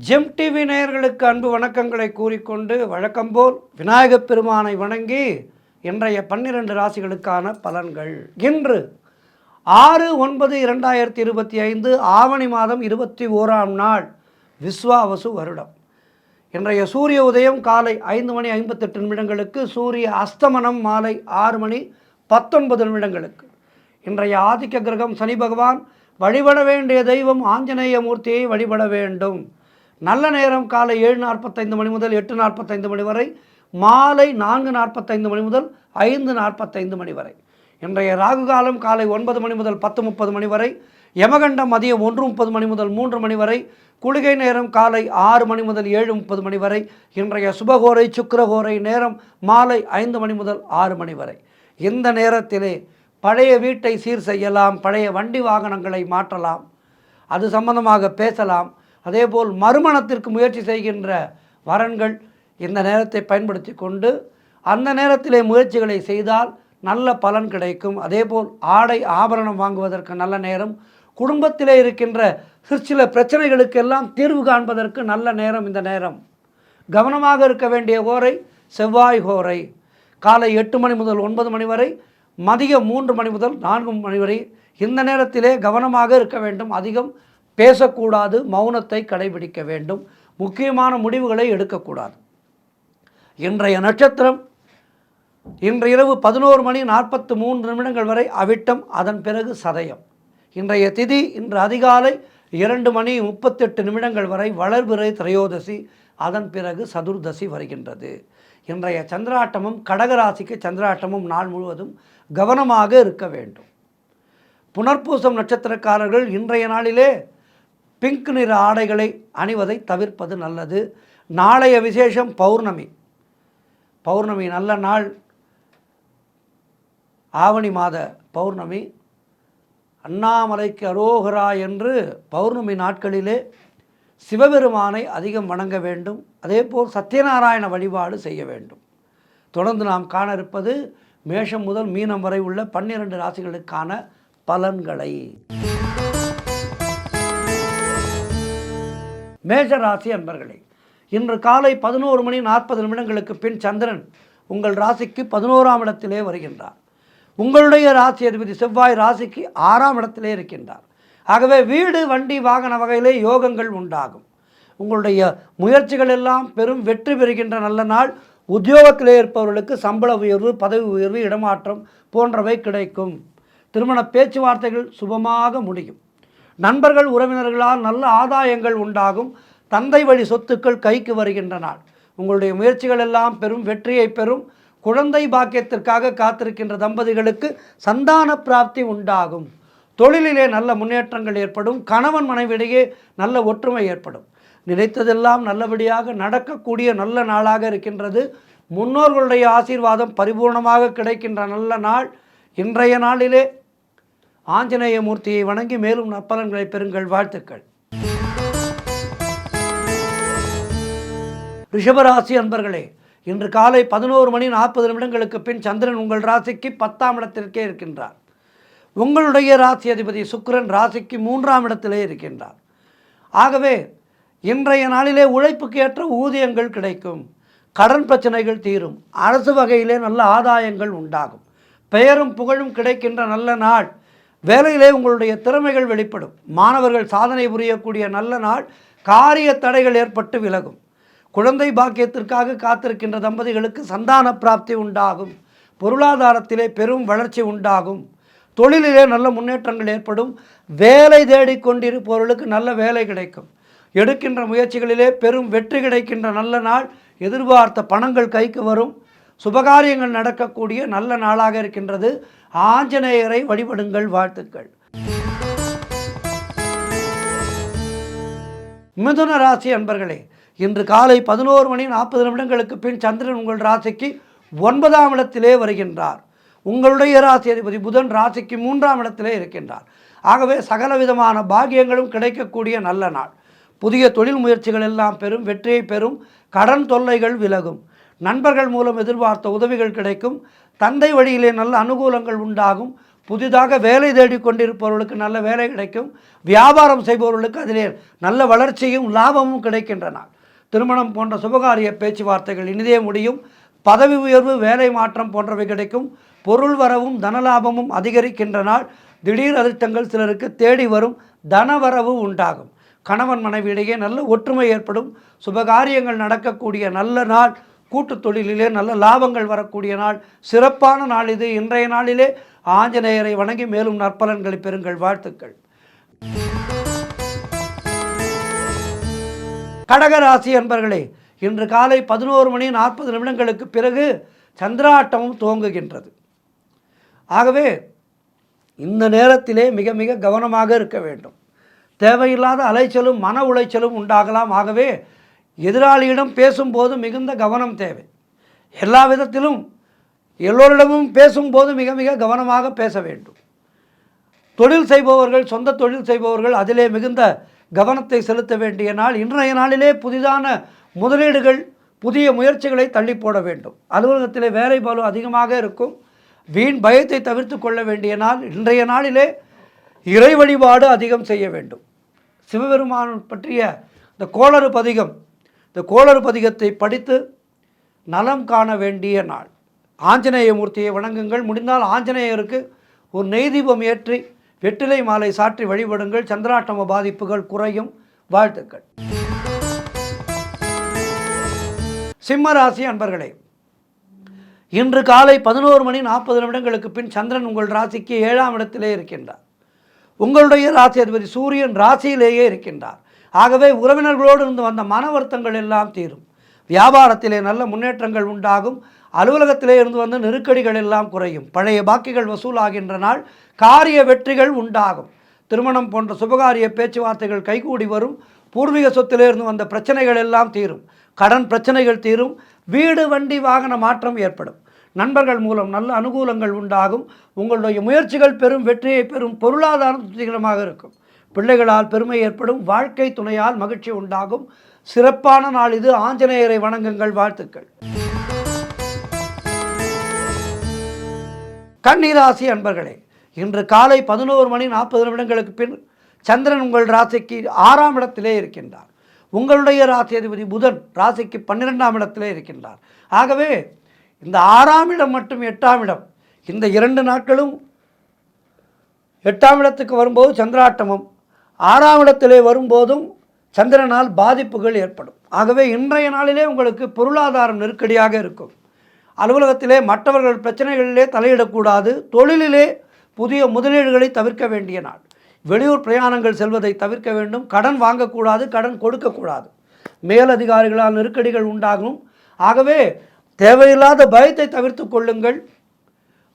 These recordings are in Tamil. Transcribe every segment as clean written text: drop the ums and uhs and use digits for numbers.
ஜெம் டிவி நேயர்களுக்கு அன்பு வணக்கங்களை கூறிக்கொண்டு வழக்கம்போல் விநாயகப் பெருமானை வணங்கி இன்றைய 12 ராசிகளுக்கான பலன்கள். இன்று 6/9/2025 ஆவணி மாதம் 21ஆம் நாள் விஸ்வாவசு வருடம். இன்றைய சூரிய உதயம் காலை 5:58 சூரிய அஸ்தமனம் மாலை 6:19 இன்றைய ஆதிக்க கிரகம் சனி பகவான். வழிபட வேண்டிய தெய்வம் ஆஞ்சநேய மூர்த்தியை வழிபட வேண்டும். நல்ல நேரம் காலை 7:45 முதல் 8:45 வரை, மாலை 4:45 முதல் 5:45 வரை. இன்றைய ராகு காலம் காலை 9 முதல் 10:30 வரை, யமகண்டம் மதியம் 1:30 முதல் 3 வரை, குளிகை நேரம் காலை 6 முதல் 7:30 வரை. இன்றைய சுபகோரை சுக்கிரகோரை நேரம் மாலை 5 முதல் 6 வரை. இந்த நேரத்திலே பழைய வீட்டை சீர் செய்யலாம், பழைய வண்டி வாகனங்களை மாற்றலாம், அது சம்பந்தமாக பேசலாம். அதேபோல் மறுமணத்திற்கு முயற்சி செய்கின்ற வரன்கள் இந்த நேரத்தை பயன்படுத்தி கொண்டு அந்த நேரத்திலே முயற்சிகளை செய்தால் நல்ல பலன் கிடைக்கும். அதேபோல் ஆடை ஆபரணம் வாங்குவதற்கு நல்ல நேரம். குடும்பத்திலே இருக்கின்ற சில பிரச்சனைகளுக்கெல்லாம் தீர்வு காண்பதற்கு நல்ல நேரம் இந்த நேரம். கவனமாக இருக்க வேண்டிய கோரை செவ்வாய் கோரை. காலை 8 முதல் 9 வரை, மதியம் 3 முதல் 4 வரை. இந்த நேரத்திலே கவனமாக இருக்க வேண்டும். அதிகம் பேசக்கூடாது, மௌனத்தை கடைபிடிக்க வேண்டும், முக்கியமான முடிவுகளை எடுக்கக்கூடாது. இன்றைய நட்சத்திரம் இன்று இரவு 11:43 வரை அவிட்டம், அதன் பிறகு சதயம். இன்றைய திதி இன்று அதிகாலை 2:38 வரை வளர்பிறை திரையோதசி, அதன் பிறகு சதுர்தசி வருகின்றது. இன்றைய சந்திராட்டமும் கடகராசிக்கு சந்திராட்டமும் நாள் முழுவதும் கவனமாக இருக்க வேண்டும். புனர்பூசம் நட்சத்திரக்காரர்கள் இன்றைய நாளிலே பிங்க் நிற ஆடைகளை அணிவதை தவிர்ப்பது நல்லது. நாளைய விசேஷம் பௌர்ணமி. பௌர்ணமி நல்ல நாள், ஆவணி மாத பௌர்ணமி. அண்ணாமலைக்கு அரோகரா என்று பௌர்ணமி நாட்களிலே சிவபெருமானை அதிகம் வணங்க வேண்டும். அதேபோல் சத்யநாராயண வழிபாடு செய்ய வேண்டும். தொடர்ந்து நாம் காண இருப்பது மேஷம் முதல் மீனம் வரை உள்ள 12 ராசிகளுக்கான பலன்களை. மேஷ ராசி அன்பர்களே, இன்று காலை 11:40 பின் சந்திரன் உங்கள் ராசிக்கு 11ஆம் இடத்திலே வருகின்றார். உங்களுடைய ராசி அதிபதி செவ்வாய் ராசிக்கு 6ஆம் இடத்திலே இருக்கின்றார். ஆகவே வீடு வண்டி வாகன வகையிலே யோகங்கள் உண்டாகும். உங்களுடைய முயற்சிகள் எல்லாம் பெரும் வெற்றி பெறுகின்ற நல்ல நாள். உத்தியோகத்திலே இருப்பவர்களுக்கு சம்பள உயர்வு, பதவி உயர்வு, இடமாற்றம் போன்றவை கிடைக்கும். திருமண பேச்சுவார்த்தைகள் சுபமாக முடியும். நண்பர்கள் உறவினர்களால் நல்ல ஆதாயங்கள் உண்டாகும். தந்தை வழி சொத்துக்கள் கைக்கு வருகின்ற நாள். உங்களுடைய முயற்சிகள் எல்லாம் பெரும் வெற்றியை பெறும். குழந்தை பாக்கியத்திற்காக காத்திருக்கின்ற தம்பதிகளுக்கு சந்தான பிராப்தி உண்டாகும். தொழிலிலே நல்ல முன்னேற்றங்கள் ஏற்படும். கணவன் மனைவியிடையே நல்ல ஒற்றுமை ஏற்படும். நினைத்ததெல்லாம் நல்லபடியாக நடக்கக்கூடிய நல்ல நாளாக இருக்கின்றது. முன்னோர்களுடைய ஆசீர்வாதம் பரிபூர்ணமாக கிடைக்கின்ற நல்ல நாள். இன்றைய நாளிலே ஆஞ்சநேய மூர்த்தியை வணங்கி மேலும் நற்பலன்களை பெறுங்கள். வாழ்த்துக்கள். ரிஷபராசி அன்பர்களே, இன்று காலை 11:40 பின் சந்திரன் உங்கள் ராசிக்கு 10ஆம் இடத்திற்கே இருக்கின்றார். உங்களுடைய ராசி அதிபதி சுக்கிரன் ராசிக்கு 3ஆம் இடத்திலே இருக்கின்றார். ஆகவே இன்றைய நாளிலே உழைப்புக்கு ஏற்ற ஊதியங்கள் கிடைக்கும். கடன் பிரச்சனைகள் தீரும். அரசு வகையிலே நல்ல ஆதாயங்கள் உண்டாகும். பெயரும் புகழும் கிடைக்கின்ற நல்ல நாள். வேலையிலே உங்களுடைய திறமைகள் வெளிப்படும். மாணவர்கள் சாதனை புரியக்கூடிய நல்ல நாள். காரிய தடைகள் ஏற்பட்டு விலகும். குழந்தை பாக்கியத்திற்காக காத்திருக்கின்ற தம்பதிகளுக்கு சந்தான பிராப்தி உண்டாகும். பொருளாதாரத்திலே பெரும் வளர்ச்சி உண்டாகும். தொழிலிலே நல்ல முன்னேற்றங்கள் ஏற்படும். வேலை தேடிக்கொண்டிருப்பவர்களுக்கு நல்ல வேலை கிடைக்கும். எடுக்கின்ற முயற்சிகளிலே பெரும் வெற்றி கிடைக்கின்ற நல்ல நாள். எதிர்பார்த்த பணங்கள் கைக்கு வரும். சுபகாரியங்கள் நடக்கக்கூடிய நல்ல நாளாக இருக்கின்றது. ஆஞ்சநேயரை வழிபடுங்கள். வாழ்த்துக்கள். மிதுன ராசி அன்பர்களே, இன்று காலை 11:40 பின் சந்திரன் உங்கள் ராசிக்கு 9ஆம் இடத்திலே வருகின்றார். உங்களுடைய ராசி அதிபதி புதன் ராசிக்கு 3ஆம் இடத்திலே இருக்கின்றார். ஆகவே சகலவிதமான பாக்கியங்களும் கிடைக்கக்கூடிய நல்ல நாள். புதிய தொழில் முயற்சிகள் எல்லாம் பெரும் வெற்றியை பெறும். கடன் தொல்லைகள் விலகும். நண்பர்கள் மூலம் எதிர்பார்த்த உதவிகள் கிடைக்கும். தந்தை வழியிலே நல்ல அனுகூலங்கள் உண்டாகும். புதிதாக வேலை தேடி கொண்டிருப்பவர்களுக்கு நல்ல வேலை கிடைக்கும். வியாபாரம் செய்பவர்களுக்கு அதிலே நல்ல வளர்ச்சியும் லாபமும் கிடைக்கின்ற நாள். திருமணம் போன்ற சுபகாரிய பேச்சுவார்த்தைகள் இனிதே முடியும். பதவி உயர்வு, வேலை மாற்றம் போன்றவை கிடைக்கும். பொருள் வரவும் தனலாபமும் அதிகரிக்கின்ற நாள். திடீர் அதிர்ஷ்டங்கள் சிலருக்கு தேடி வரும். தனவரவு உண்டாகும். கணவன் மனைவியிடையே நல்ல ஒற்றுமை ஏற்படும். சுபகாரியங்கள் நடக்கக்கூடிய நல்ல நாள். கூட்டுத் தொழிலிலே நல்ல லாபங்கள் வரக்கூடிய நாள். சிறப்பான நாள் இது. இன்றைய நாளிலே ஆஞ்சநேயரை வணங்கி மேலும் நற்பலன்களை பெறுங்கள். வாழ்த்துக்கள். கடகராசி அன்பர்களே, இன்று காலை 11:40 பிறகு சந்திராட்டமும் துவங்குகின்றது. ஆகவே இந்த நேரத்திலே மிக மிக கவனமாக இருக்க வேண்டும். தேவையில்லாத அலைச்சலும் மன உளைச்சலும் உண்டாகலாம். ஆகவே எதிராளியிடம் பேசும்போது மிகுந்த கவனம் தேவை. எல்லா விதத்திலும் எல்லோரிடமும் பேசும்போது மிக மிக கவனமாக பேச வேண்டும். தொழில் செய்பவர்கள், சொந்த தொழில் செய்பவர்கள் அதிலே மிகுந்த கவனத்தை செலுத்த வேண்டிய நாள். இன்றைய நாளிலே புதிதான முதலீடுகள், புதிய முயற்சிகளை தள்ளி போட வேண்டும். அலுவலகத்திலே வேலை பளு அதிகமாக இருக்கும். வீண் பயத்தை தவிர்த்து கொள்ள வேண்டிய நாள். இன்றைய நாளிலே இறை வழிபாடு அதிகம் செய்ய வேண்டும். சிவபெருமான் பற்றிய இந்த கோளறு பதிகத்தை படித்து நலம் காண வேண்டிய நாள். ஆஞ்சநேய மூர்த்தியை வணங்குங்கள். முடிந்தால் ஆஞ்சநேயருக்கு ஒரு நெய் தீபம் ஏற்றி வெற்றிலை மாலை சாற்றி வழிபடுங்கள். சந்திராட்டம பாதிப்புகள் குறையும். வாழ்த்துக்கள். சிம்மராசி அன்பர்களே, இன்று காலை 11:40 பின் சந்திரன் உங்கள் ராசிக்கு 7ஆம் இடத்திலே இருக்கின்றார். உங்களுடைய ராசி அதிபதி சூரியன் ராசியிலேயே இருக்கின்றார். ஆகவே உறவினர்களோடு இருந்து வந்த மன வருத்தங்கள் எல்லாம் தீரும். வியாபாரத்திலே நல்ல முன்னேற்றங்கள் உண்டாகும். அலுவலகத்திலே இருந்து வந்த நெருக்கடிகள் எல்லாம் குறையும். பழைய பாக்கிகள் வசூலாகின்ற நாள். காரிய வெற்றிகள் உண்டாகும். திருமணம் போன்ற சுபகாரிய பேச்சுவார்த்தைகள் கைகூடி வரும். பூர்வீக சொத்திலே இருந்து வந்த பிரச்சனைகள் எல்லாம் தீரும். கடன் பிரச்சனைகள் தீரும். வீடு, வண்டி, வாகன மாற்றம் ஏற்படும். நண்பர்கள் மூலம் நல்ல அனுகூலங்கள் உண்டாகும். உங்களுடைய முயற்சிகள் பெரும் வெற்றியை பெறும். பொருளாதாரம் திருப்திகரமாக இருக்கும். பிள்ளைகளால் பெருமை ஏற்படும். வாழ்க்கை துணையால் மகிழ்ச்சி உண்டாகும். சிறப்பான நாள் இது. ஆஞ்சநேயரை வணங்குங்கள். வாழ்த்துக்கள். கன்னிராசி அன்பர்களே, இன்று காலை 11:40 பின் சந்திரன் உங்கள் ராசிக்கு 6ஆம் இடத்திலே இருக்கின்றார். உங்களுடைய ராசி அதிபதி புதன் ராசிக்கு 12ஆம் இடத்திலே இருக்கின்றார். ஆகவே இந்த 6ஆம் இடம் மற்றும் 8ஆம் இடம், இந்த 2 நாட்களும் 8ஆம் இடத்துக்கு வரும்போது சந்திராட்டமும், 6ஆம் இடத்திலே வரும்போதும் சந்திரனால் பாதிப்புகள் ஏற்படும். ஆகவே இன்றைய நாளிலே உங்களுக்கு பொருளாதாரம் நெருக்கடியாக இருக்கும். அலுவலகத்திலே மற்றவர்கள் பிரச்சனைகளிலே தலையிடக்கூடாது. தொழிலிலே புதிய முதலீடுகளை தவிர்க்க வேண்டிய நாள். வெளியூர் பிரயாணங்கள் செல்வதை தவிர்க்க வேண்டும். கடன் வாங்கக்கூடாது, கடன் கொடுக்கக்கூடாது. மேலதிகாரிகளால் நெருக்கடிகள் உண்டாகும். ஆகவே தேவையில்லாத பயத்தை தவிர்த்து கொள்ளுங்கள்.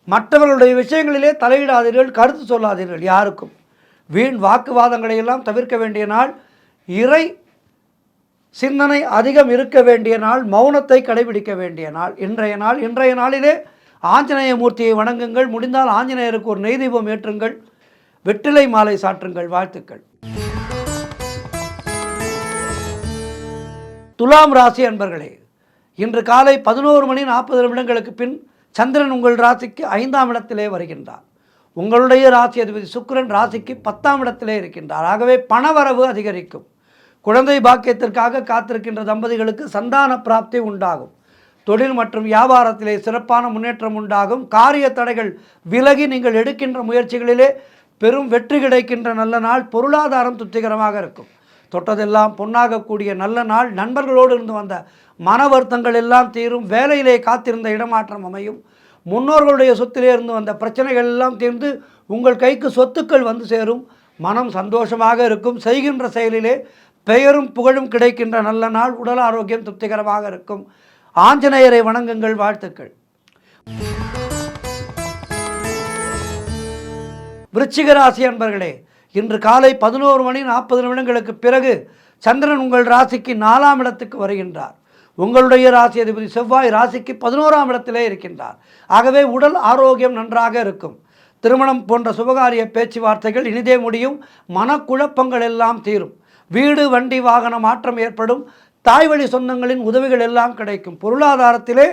மற்றவர்களுடைய விஷயங்களிலே தலையிடாதீர்கள், கருத்து சொல்லாதீர்கள் யாருக்கும். வீண் வாக்குவாதங்களை எல்லாம் தவிர்க்க வேண்டிய நாள். இறை சிந்தனை அதிகம் இருக்க வேண்டிய நாள். மௌனத்தை கடைபிடிக்க வேண்டிய நாள் இன்றைய நாள். இன்றைய நாளிலே ஆஞ்சநேய மூர்த்தியை வணங்குங்கள். முடிந்தால் ஆஞ்சநேயருக்கு ஒரு நெய் தீபம் ஏற்றுங்கள். வெற்றிலை மாலை சாற்றுங்கள். வாழ்த்துக்கள். துலாம் ராசி அன்பர்களே, இன்று காலை 11:40 பின் சந்திரன் உங்கள் ராசிக்கு 5ஆம் இடத்திலே வருகின்றார். உங்களுடைய ராசி அதிபதி சுக்கிரன் ராசிக்கு 10ஆம் இடத்திலே இருக்கின்றார். ஆகவே பணவரவு அதிகரிக்கும். குழந்தை பாக்கியத்திற்காக காத்திருக்கின்ற தம்பதிகளுக்கு சந்தான பிராப்தி உண்டாகும். தொழில் மற்றும் வியாபாரத்திலே சிறப்பான முன்னேற்றம் உண்டாகும். காரிய தடைகள் விலகி நீங்கள் எடுக்கின்ற முயற்சிகளிலே பெரும் வெற்றி கிடைக்கின்ற நல்ல நாள். பொருளாதாரம் திருப்திகரமாக இருக்கும். தொட்டதெல்லாம் பொன்னாகக்கூடிய நல்ல நாள். நண்பர்களோடு இருந்து வந்த மன வருத்தங்கள் எல்லாம் தீரும். வேலையிலே காத்திருந்த இடமாற்றம் அமையும். முன்னோர்களுடைய சொத்திலே இருந்து வந்த பிரச்சனைகள் எல்லாம் தீர்ந்து உங்கள் கைக்கு சொத்துக்கள் வந்து சேரும். மனம் சந்தோஷமாக இருக்கும். செய்கின்ற செயலிலே பெயரும் புகழும் கிடைக்கின்ற நல்ல நாள். உடல் ஆரோக்கியம் திருப்திகரமாக இருக்கும். ஆஞ்சநேயரை வணங்குங்கள். வாழ்த்துக்கள். விருச்சிக ராசி அன்பர்களே, இன்று காலை 11:40 பிறகு சந்திரன் உங்கள் ராசிக்கு 4ஆம் இடத்துக்கு வருகின்றார். உங்களுடைய ராசி அதிபதி செவ்வாய் ராசிக்கு 11ஆம் இடத்திலே இருக்கின்றார். ஆகவே உடல் ஆரோக்கியம் நன்றாக இருக்கும். திருமணம் போன்ற சுபகாரிய பேச்சுவார்த்தைகள் இனிதே முடியும். மனக்குழப்பங்கள் எல்லாம் தீரும். வீடு, வண்டி, வாகன மாற்றம் ஏற்படும். தாய் வழி சொந்தங்களின் உதவிகள் எல்லாம் கிடைக்கும். பொருளாதாரத்திலே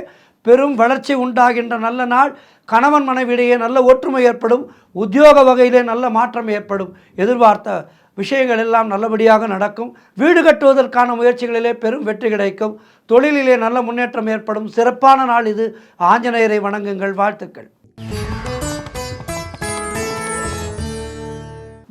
பெரும் வளர்ச்சி உண்டாகின்ற நல்ல நாள். கணவன் மனைவியிடையே நல்ல ஒற்றுமை ஏற்படும். உத்தியோக வகையிலே நல்ல மாற்றம் ஏற்படும். எதிர்பார்த்த விஷயங்கள் எல்லாம் நல்லபடியாக நடக்கும். வீடு கட்டுவதற்கான முயற்சிகளிலே பெரும் வெற்றி கிடைக்கும். தொழிலிலே நல்ல முன்னேற்றம் ஏற்படும். சிறப்பான நாள் இது. ஆஞ்சநேயரை வணங்குங்கள். வாழ்த்துக்கள்.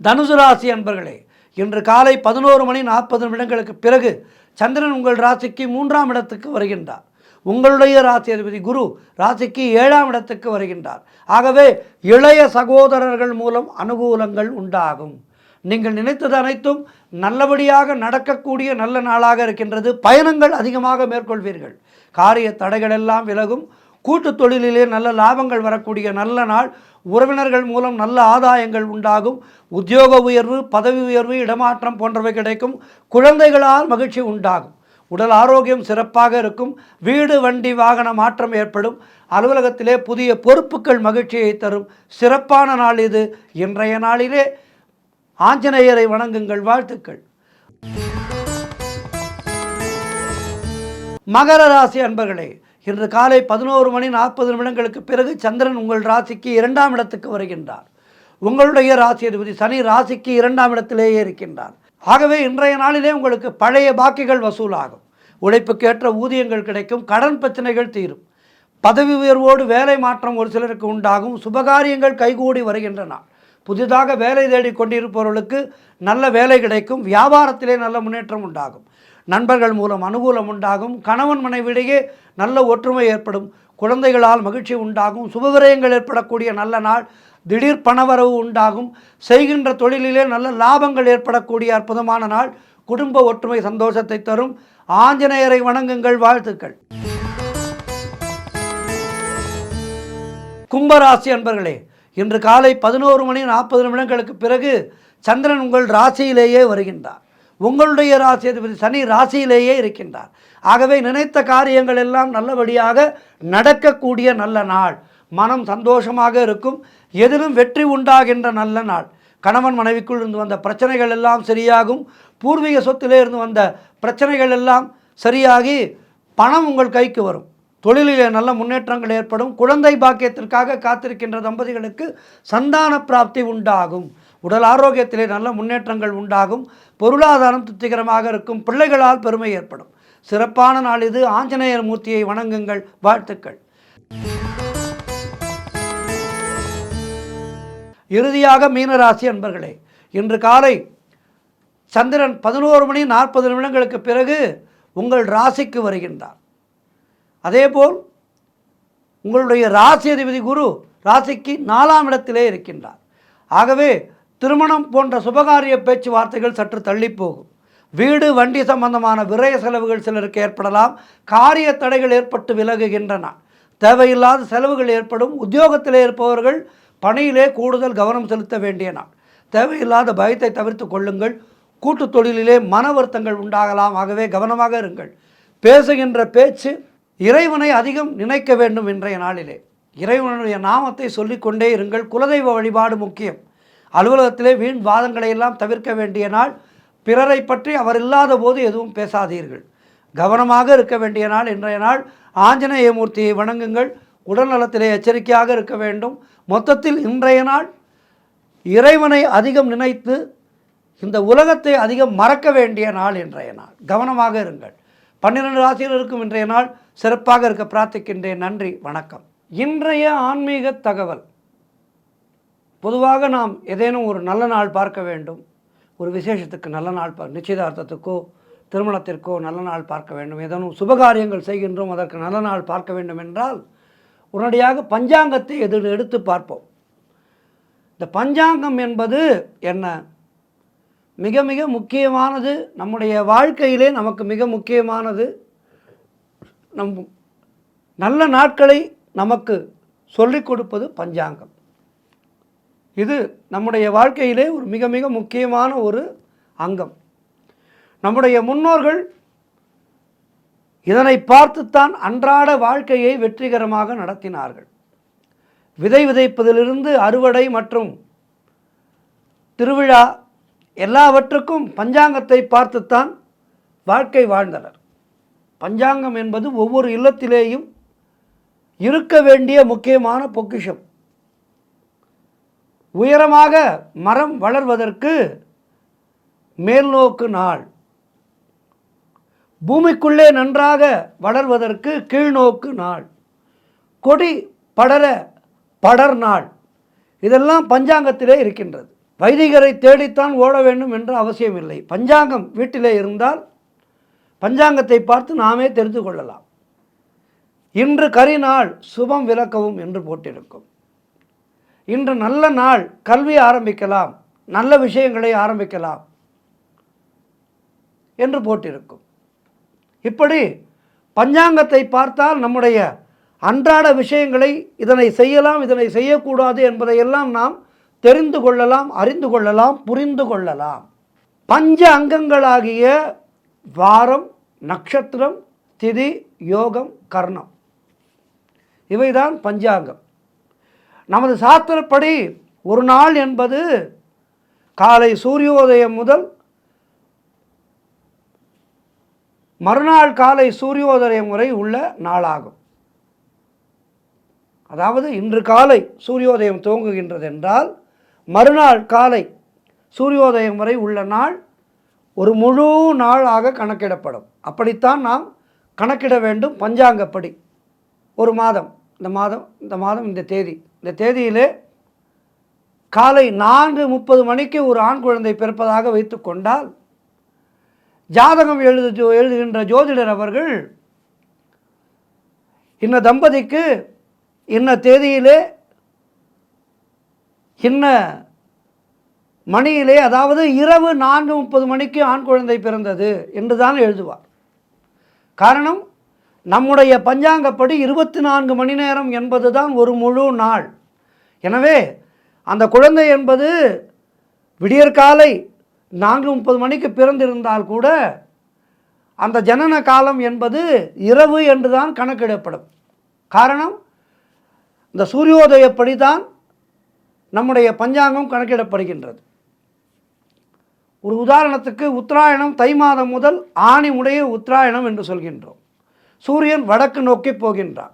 தனுசு ராசி அன்பர்களே, இன்று காலை 11:40 பிறகு சந்திரன் உங்கள் ராசிக்கு 3ஆம் இடத்துக்கு வருகின்றார். உங்களுடைய ராசி அதிபதி குரு ராசிக்கு 7ஆம் இடத்துக்கு வருகின்றார். ஆகவே இளைய சகோதரர்கள் மூலம் அனுகூலங்கள் உண்டாகும். நீங்கள் நினைத்தது அனைத்தும் நல்லபடியாக நடக்கக்கூடிய நல்ல நாளாக இருக்கின்றது. பயணங்கள் அதிகமாக மேற்கொள்வீர்கள். காரிய தடைகள் எல்லாம் விலகும். கூட்டு தொழிலிலே நல்ல லாபங்கள் வரக்கூடிய நல்ல நாள். உறவினர்கள் மூலம் நல்ல ஆதாயங்கள் உண்டாகும். உத்தியோக உயர்வு, பதவி உயர்வு, இடமாற்றம் போன்றவை கிடைக்கும். குழந்தைகளால் மகிழ்ச்சி உண்டாகும். உடல் ஆரோக்கியம் சிறப்பாக இருக்கும். வீடு, வண்டி, வாகன மாற்றம் ஏற்படும். அலுவலகத்திலே புதிய பொறுப்புகள் மகிழ்ச்சியை தரும். சிறப்பான நாள் இது. இன்றைய நாளிலே ஆஞ்சநேயரை வணங்குங்கள். வாழ்த்துக்கள். மகர ராசி அன்பர்களே, இன்று காலை 11:40 பிறகு சந்திரன் உங்கள் ராசிக்கு 2ஆம் இடத்துக்கு வருகின்றார். உங்களுடைய ராசி அதிபதி சனி ராசிக்கு 2ஆம் இடத்திலேயே இருக்கின்றார். ஆகவே இன்றைய நாளிலே உங்களுக்கு பழைய பாக்கிகள் வசூலாகும். உழைப்புக்கேற்ற ஊதியங்கள் கிடைக்கும். கடன் பிரச்சனைகள் தீரும். பதவி உயர்வோடு வேலை மாற்றம் ஒரு சிலருக்கு உண்டாகும். சுபகாரியங்கள் கைகூடி வருகின்றன. புதிதாக வேலை தேடி கொண்டிருப்பவர்களுக்கு நல்ல வேலை கிடைக்கும். வியாபாரத்திலே நல்ல முன்னேற்றம் உண்டாகும். நண்பர்கள் மூலம் அனுகூலம் உண்டாகும். கணவன் மனைவியிடையே நல்ல ஒற்றுமை ஏற்படும். குழந்தைகளால் மகிழ்ச்சி உண்டாகும். சுபவிரயங்கள் ஏற்படக்கூடிய நல்ல நாள். திடீர் பணவரவு உண்டாகும். செய்கின்ற தொழிலிலே நல்ல லாபங்கள் ஏற்படக்கூடிய அற்புதமான நாள். குடும்ப ஒற்றுமை சந்தோஷத்தை தரும். ஆஞ்சநேயரை வணங்குங்கள். வாழ்த்துக்கள். கும்பராசி அன்பர்களே, இன்று காலை 11:40 பிறகு சந்திரன் உங்கள் ராசியிலேயே வருகின்றார். உங்களுடைய ராசி அதிபதி சனி ராசியிலேயே இருக்கின்றார். ஆகவே நினைத்த காரியங்கள் எல்லாம் நல்லபடியாக நடக்கக்கூடிய நல்ல நாள். மனம் சந்தோஷமாக இருக்கும். எதிலும் வெற்றி உண்டாகின்ற நல்ல நாள். கணவன் மனைவிக்குள் இருந்து வந்த பிரச்சனைகள் எல்லாம் சரியாகும். பூர்வீக சொத்திலே இருந்து வந்த பிரச்சனைகள் எல்லாம் சரியாகி பணம் உங்கள் கைக்கு வரும். தொழிலிலே நல்ல முன்னேற்றங்கள் ஏற்படும். குழந்தை பாக்கியத்திற்காக காத்திருக்கின்ற தம்பதிகளுக்கு சந்தான பிராப்தி உண்டாகும். உடல் ஆரோக்கியத்திலே நல்ல முன்னேற்றங்கள் உண்டாகும். பொருளாதாரம் திருப்திகரமாக இருக்கும். பிள்ளைகளால் பெருமை ஏற்படும். சிறப்பான நாள் இது. ஆஞ்சநேயர் மூர்த்தியை வணங்குங்கள். வாழ்த்துக்கள். இறுதியாக மீனராசி அன்பர்களே, இன்று காலை சந்திரன் 11:40 பிறகு உங்கள் ராசிக்கு வருகின்றார். அதேபோல் உங்களுடைய ராசி அதிபதி குரு ராசிக்கு 4ஆம் இடத்திலே இருக்கின்றார். ஆகவே திருமணம் போன்ற சுபகாரிய பேச்சுவார்த்தைகள் சற்று தள்ளி போகும். வீடு, வண்டி சம்பந்தமான விரய செலவுகள் சிலருக்கு ஏற்படலாம். காரிய தடைகள் ஏற்பட்டு விலகுகின்றன. தேவையில்லாத செலவுகள் ஏற்படும். உத்தியோகத்திலே இருப்பவர்கள் பணியிலே கூடுதல் கவனம் செலுத்த வேண்டிய நாள். தேவையில்லாத பயத்தை தவிர்த்து கொள்ளுங்கள். கூட்டு தொழிலிலே மன வருத்தங்கள் உண்டாகலாம். ஆகவே கவனமாக இருங்கள். பேசுகின்ற பேச்சு இறைவனை அதிகம் நினைக்க வேண்டும். இன்றைய நாளிலே இறைவனுடைய நாமத்தை சொல்லிக்கொண்டே இருங்கள். குலதெய்வ வழிபாடு முக்கியம். அலுவலகத்திலே வீண் வாதங்களை எல்லாம் தவிர்க்க வேண்டிய நாள். பிறரை பற்றி அவர் இல்லாத போது எதுவும் பேசாதீர்கள். கவனமாக இருக்க வேண்டிய நாள் இன்றைய நாள். ஆஞ்சநேய மூர்த்தியை வணங்குங்கள். உடல் நலத்திலே எச்சரிக்கையாக இருக்க வேண்டும். மொத்தத்தில் இன்றைய நாள் இறைவனை அதிகம் நினைத்து இந்த உலகத்தை அதிகம் மறக்க வேண்டிய நாள் இன்றைய நாள். கவனமாக இருங்கள். 12 ராசியினருக்கும் இன்றைய நாள் சிறப்பாக இருக்க பிரார்த்திக்கின்றேன். நன்றி, வணக்கம். இன்றைய ஆன்மீக தகவல். பொதுவாக நாம் ஏதேனும் ஒரு நல்ல நாள் பார்க்க வேண்டும். ஒரு விசேஷத்துக்கு நல்ல நாள் நிச்சயதார்த்தத்துக்கோ திருமணத்திற்கோ நல்ல நாள் பார்க்க வேண்டும். ஏதேனும் சுபகாரியங்கள் செய்கின்றோம், அதற்கு நல்ல நாள் பார்க்க வேண்டும் என்றால் உடனடியாக பஞ்சாங்கத்தை எடுத்து பார்ப்போம். இந்த பஞ்சாங்கம் என்பது என்ன? மிக மிக முக்கியமானது. நம்முடைய வாழ்க்கையிலே நமக்கு மிக முக்கியமானது. நல்ல நாட்களை நமக்கு சொல்லிக் கொடுப்பது பஞ்சாங்கம். இது நம்முடைய வாழ்க்கையிலே ஒரு மிக மிக முக்கியமான ஒரு அங்கம். நம்முடைய முன்னோர்கள் இதனை பார்த்துத்தான் அன்றாட வாழ்க்கையை வெற்றிகரமாக நடத்தினார்கள். விதை விதைப்பதிலிருந்து அறுவடை மற்றும் திருவிழா எல்லாவற்றுக்கும் பஞ்சாங்கத்தை பார்த்துத்தான் வாழ்க்கை வாழ்ந்தனர். பஞ்சாங்கம் என்பது ஒவ்வொரு இல்லத்திலேயும் இருக்க வேண்டிய முக்கியமான பொக்கிஷம். உயரமாக மரம் வளர்வதற்கு மேல்நோக்கு நாள், பூமிக்குள்ளே நன்றாக வளர்வதற்கு கீழ்நோக்கு நாள், கொடி படர படர் நாள், இதெல்லாம் பஞ்சாங்கத்திலே இருக்கின்றது. வைதிகரை தேடித்தான் ஓட வேண்டும் என்ற அவசியமில்லை. பஞ்சாங்கம் வீட்டிலே இருந்தால் பஞ்சாங்கத்தை பார்த்து நாமே தெரிந்து கொள்ளலாம். இன்று கரிநாள் சுபம் விளக்கவும் என்று போட்டிருக்கும். இன்று நல்ல நாள், கல்வி ஆரம்பிக்கலாம், நல்ல விஷயங்களை ஆரம்பிக்கலாம் என்று போட்டிருக்கும். இப்படி பஞ்சாங்கத்தை பார்த்தால் நம்முடைய அன்றாட விஷயங்களை, இதனை செய்யலாம் இதனை செய்யக்கூடாது என்பதையெல்லாம் நாம் தெரிந்து கொள்ளலாம், அறிந்து கொள்ளலாம், புரிந்து கொள்ளலாம். பஞ்ச அங்கங்களாகிய வாரம், நட்சத்திரம், திதி, யோகம், கர்ணம், இவைதான் பஞ்சாங்கம். நமது சாஸ்திரப்படி ஒரு நாள் என்பது காலை சூரியோதயம் முதல் மறுநாள் காலை சூரியோதயம் வரை உள்ள நாளாகும். அதாவது இன்று காலை சூரியோதயம் துவங்குகின்றது என்றால் மறுநாள் காலை சூரியோதயம் வரை உள்ள நாள் ஒரு முழு நாளாக கணக்கிடப்படும். அப்படித்தான் நாம் கணக்கிட வேண்டும் பஞ்சாங்கப்படி. ஒரு மாதம், இந்த மாதம் இந்த தேதி, இந்த தேதியிலே காலை 4:30 மணிக்கு ஒரு ஆண் குழந்தை பிறப்பதாக வைத்து கொண்டால், ஜாதகம் எழுதுகின்ற ஜோதிடர் அவர்கள் இன்ன தம்பதிக்கு இன்ன தேதியிலே இன்ன மணியிலே, அதாவது இரவு 4:30 மணிக்கு ஆண் குழந்தை பிறந்தது என்று தான் எழுதுவார். காரணம், நம்முடைய பஞ்சாங்கப்படி 24 மணி நேரம் என்பது தான் ஒரு முழு நாள். எனவே அந்த குழந்தை என்பது விடியற்காலை 4:30 மணிக்கு பிறந்திருந்தால் கூட அந்த ஜனன காலம் என்பது இரவு என்று தான் கணக்கிடப்படும். காரணம், இந்த சூரியோதயப்படி தான் நம்முடைய பஞ்சாங்கம் கணக்கிடப்படுகின்றது. ஒரு உதாரணத்துக்கு, உத்தராயணம் தை மாதம் முதல் ஆணி உடைய உத்தராயணம் என்று சொல்கின்றோம். சூரியன் வடக்கு நோக்கி போகின்றான்.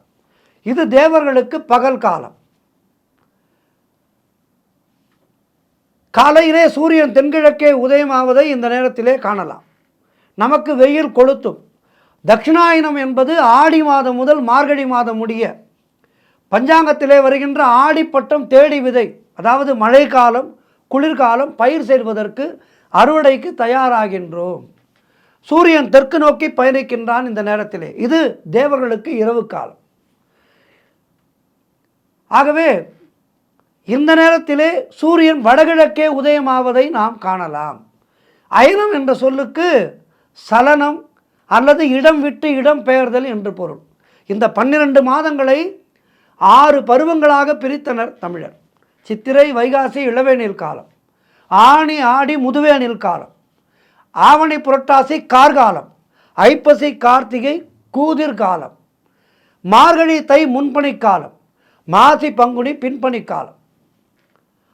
இது தேவர்களுக்கு பகல் காலம். காலையிலே சூரியன் தென்கிழக்கே உதயமாவதை இந்த நேரத்திலே காணலாம். நமக்கு வெயில் கொளுத்தும். தட்சிணாயனம் என்பது ஆடி மாதம் முதல் மார்கழி மாதம் முடிய பஞ்சாங்கத்திலே வருகின்ற ஆடிப்பட்டம் தேடி விதை, அதாவது மழைக்காலம், குளிர்காலம், பயிர் செய்வதற்கு அறுவடைக்கு தயாராகின்றோம். சூரியன் தெற்கு நோக்கி பயணிக்கின்றான் இந்த நேரத்திலே. இது தேவர்களுக்கு இரவு காலம். ஆகவே இந்த நேரத்திலே சூரியன் வடகிழக்கே உதயமாவதை நாம் காணலாம். அயனம் என்ற சொல்லுக்கு சலனம் அல்லது இடம் விட்டு இடம் பெயர்தல் என்று பொருள். இந்த 12 மாதங்களை 6 பருவங்களாக பிரித்தனர் தமிழர். சித்திரை, வைகாசி இளவேனில் காலம், ஆணி ஆடி முதுவேனில் காலம், ஆவணி புரட்டாசி கார்காலம், ஐப்பசி கார்த்திகை கூதிர் காலம், மார்கழி தை முன்பனி காலம், மாசி பங்குனி பின்பனி காலம்.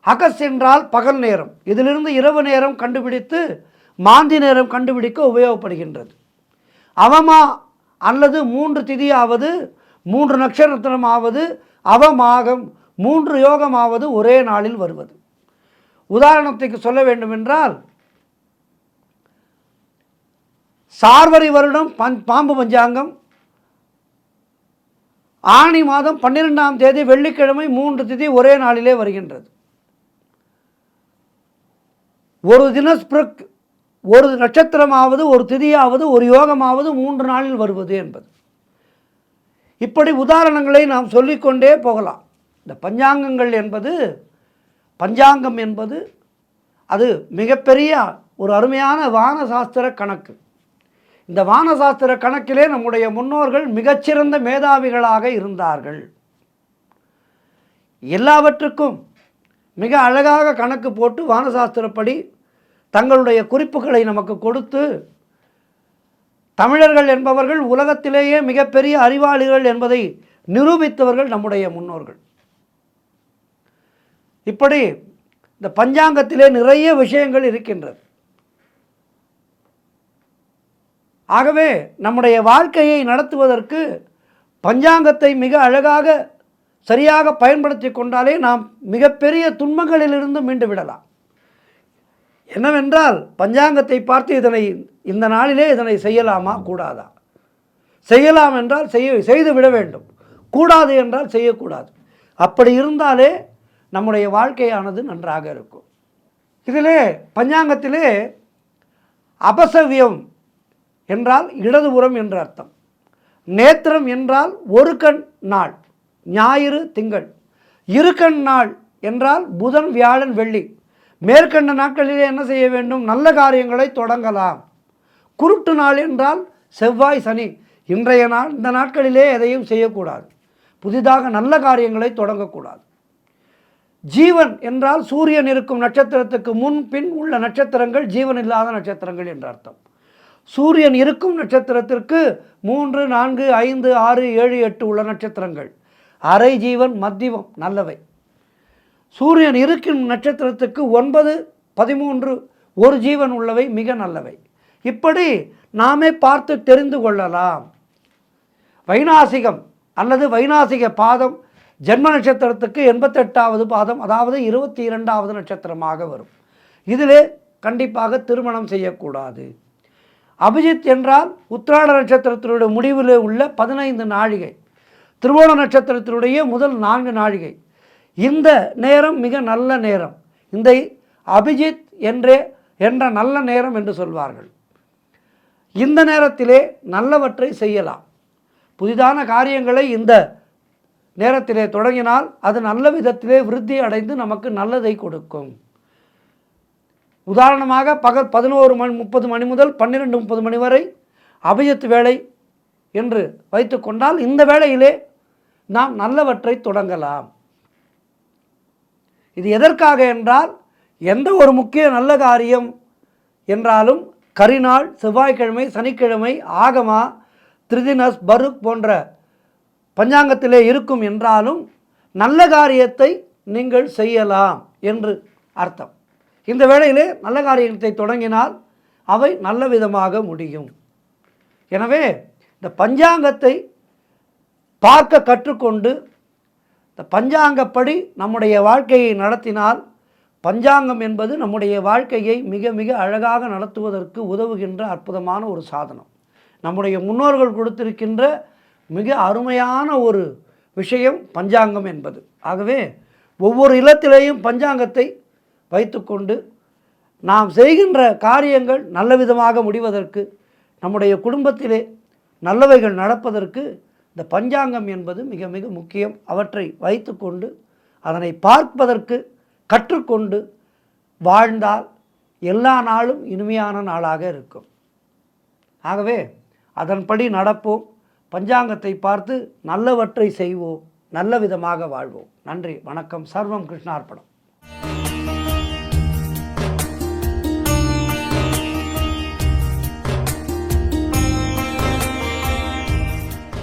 அகஸ் என்றால் பகல் நேரம். இதிலிருந்து இரவு நேரம் கண்டுபிடித்து மாந்தி நேரம் கண்டுபிடிக்க உபயோகப்படுகின்றது. அவமா அல்லது 3 திதியாவது, 3 நட்சத்திரமாவது, அவமாகம் 3 யோகமாவது ஒரே நாளில் வருவது. உதாரணத்துக்கு சொல்ல வேண்டுமென்றால், சார்வரி வருடம் பாம்பு பஞ்சாங்கம் ஆணி மாதம் 12ஆம் தேதி வெள்ளிக்கிழமை 3 திதி ஒரே நாளிலே வருகின்றது. ஒரு தினஸ்பிரக், ஒரு நட்சத்திரமாவது, ஒரு திதியாவது, ஒரு யோகமாவது 3 நாளில் வருவது என்பது. இப்படி உதாரணங்களை நாம் சொல்லிக்கொண்டே போகலாம். இந்த பஞ்சாங்கங்கள் என்பது, பஞ்சாங்கம் என்பது அது மிகப்பெரிய ஒரு அருமையான வானசாஸ்திர கணக்கு. இந்த வானசாஸ்திர கணக்கிலே நம்முடைய முன்னோர்கள் மிகச்சிறந்த மேதாவிகளாக இருந்தார்கள். எல்லாவற்றுக்கும் மிக அழகாக கணக்கு போட்டு வானசாஸ்திரப்படி தங்களுடைய குறிப்புகளை நமக்கு கொடுத்து, தமிழர்கள் என்பவர்கள் உலகத்திலேயே மிகப்பெரிய அறிவாளிகள் என்பதை நிரூபித்தவர்கள் நம்முடைய முன்னோர்கள். இப்படி இந்த பஞ்சாங்கத்திலே நிறைய விஷயங்கள் இருக்கின்றது. ஆகவே நம்முடைய வாழ்க்கையை நடத்துவதற்கு பஞ்சாங்கத்தை மிக அழகாக சரியாக பயன்படுத்தி கொண்டாலே நாம் மிகப்பெரிய துன்பங்களிலிருந்து மீண்டு விடலாம். என்னவென்றால் பஞ்சாங்கத்தை பார்த்து இந்த நாளிலே இதனை செய்யலாமா கூடாதா, செய்யலாம் என்றால் செய்து விட வேண்டும், கூடாது என்றால் செய்யக்கூடாது. அப்படி இருந்தாலே நம்முடைய வாழ்க்கையானது நன்றாக இருக்கும். இதிலே பஞ்சாங்கத்திலே அபசவியம் என்றால் இடதுபுறம் என்று அர்த்தம். நேத்திரம் என்றால் ஒரு கண் நாள், ஞாயிறு திங்கள். இரு கண் நாள் என்றால் புதன் வியாழன் வெள்ளி. மேற்கண்ட நாட்களிலே என்ன செய்ய வேண்டும்? நல்ல காரியங்களை தொடங்கலாம். குருட்டு நாள் என்றால் செவ்வாய் சனி. இன்றைய நாள் இந்த நாட்களிலே எதையும் செய்யக்கூடாது, புதிதாக நல்ல காரியங்களை தொடங்கக்கூடாது. ஜீவன் என்றால் சூரியன் இருக்கும் நட்சத்திரத்துக்கு முன் பின் உள்ள நட்சத்திரங்கள் ஜீவன் இல்லாத நட்சத்திரங்கள் என்ற அர்த்தம். சூரியன் இருக்கும் நட்சத்திரத்திற்கு 3, 4, 5, 6, 7, 8 உள்ள நட்சத்திரங்கள் அரை ஜீவன் மத்தியமம் நல்லவை. சூரியன் இருக்கும் நட்சத்திரத்துக்கு 9, 13 ஒரு ஜீவன் உள்ளவை மிக நல்லவை. இப்படி நாமே பார்த்து தெரிந்து கொள்ளலாம். வைநாசிகம் அல்லது வைநாசிக பாதம் ஜென்ம நட்சத்திரத்துக்கு 88வது பாதம், அதாவது 22வது நட்சத்திரமாக வரும். இதிலே கண்டிப்பாக திருமணம் செய்யக்கூடாது. அபிஜித் என்றால் உத்திராட நட்சத்திரத்தினுடைய முடிவில் உள்ள 15 நாழிகை, திருவோண நட்சத்திரத்தினுடைய முதல் 4 நாழிகை. இந்த நேரம் மிக நல்ல நேரம். இந்த அபிஜித் என்ற நல்ல நேரம் என்று சொல்வார்கள். இந்த நேரத்திலே நல்லவற்றை செய்யலாம். புதிதான காரியங்களை இந்த நேரத்திலே தொடங்கினால் அது நல்ல விதத்திலே விருத்தி அடைந்து நமக்கு நல்லதை கொடுக்கும். உதாரணமாக பகல் 11:30 மணி முதல் 12:30 மணி வரை அபிஜித் வேளை என்று வைத்து கொண்டால் இந்த வேளையிலே நாம் நல்லவற்றை தொடங்கலாம். இது எதற்காக என்றால், எந்த ஒரு முக்கிய நல்ல காரியம் என்றாலும் கரிநாள், செவ்வாய்க்கிழமை, சனிக்கிழமை, ஆகமா, திரிதினஸ், பருக் போன்ற பஞ்சாங்கத்திலே இருக்கும் என்றாலும் நல்ல காரியத்தை நீங்கள் செய்யலாம் என்று அர்த்தம். இந்த வேளையிலே நல்ல காரியத்தை தொடங்கினால் அவை நல்ல விதமாக முடியும். எனவே இந்த பஞ்சாங்கத்தை பார்க்க கற்றுக்கொண்டு இந்த பஞ்சாங்கப்படி நம்முடைய வாழ்க்கையை நடத்தினால், பஞ்சாங்கம் என்பது நம்முடைய வாழ்க்கையை மிக மிக அழகாக நடத்துவதற்கு உதவுகின்ற அற்புதமான ஒரு சாதனம். நம்முடைய முன்னோர்கள் கொடுத்திருக்கின்ற மிக அருமையான ஒரு விஷயம் பஞ்சாங்கம் என்பது. ஆகவே ஒவ்வொரு இல்லத்திலேயும் பஞ்சாங்கத்தை வைத்துக்கொண்டு நாம் செய்கின்ற காரியங்கள் நல்ல விதமாக முடிவதற்கு, நம்முடைய குடும்பத்திலே நல்லவைகள் நடப்பதற்கு இந்த பஞ்சாங்கம் என்பது மிக மிக முக்கியம். அவற்றை வைத்துக்கொண்டு அதனை பார்ப்பதற்கு கற்றுக்கொண்டு வாழ்ந்தால் எல்லா நாளும் இனிமையான நாளாக இருக்கும். ஆகவே அதன்படி நடப்போம். பஞ்சாங்கத்தை பார்த்து நல்லவற்றை செய்வோம், நல்ல விதமாக வாழ்வோம். நன்றி, வணக்கம். சர்வம் கிருஷ்ணார்ப்பணம்.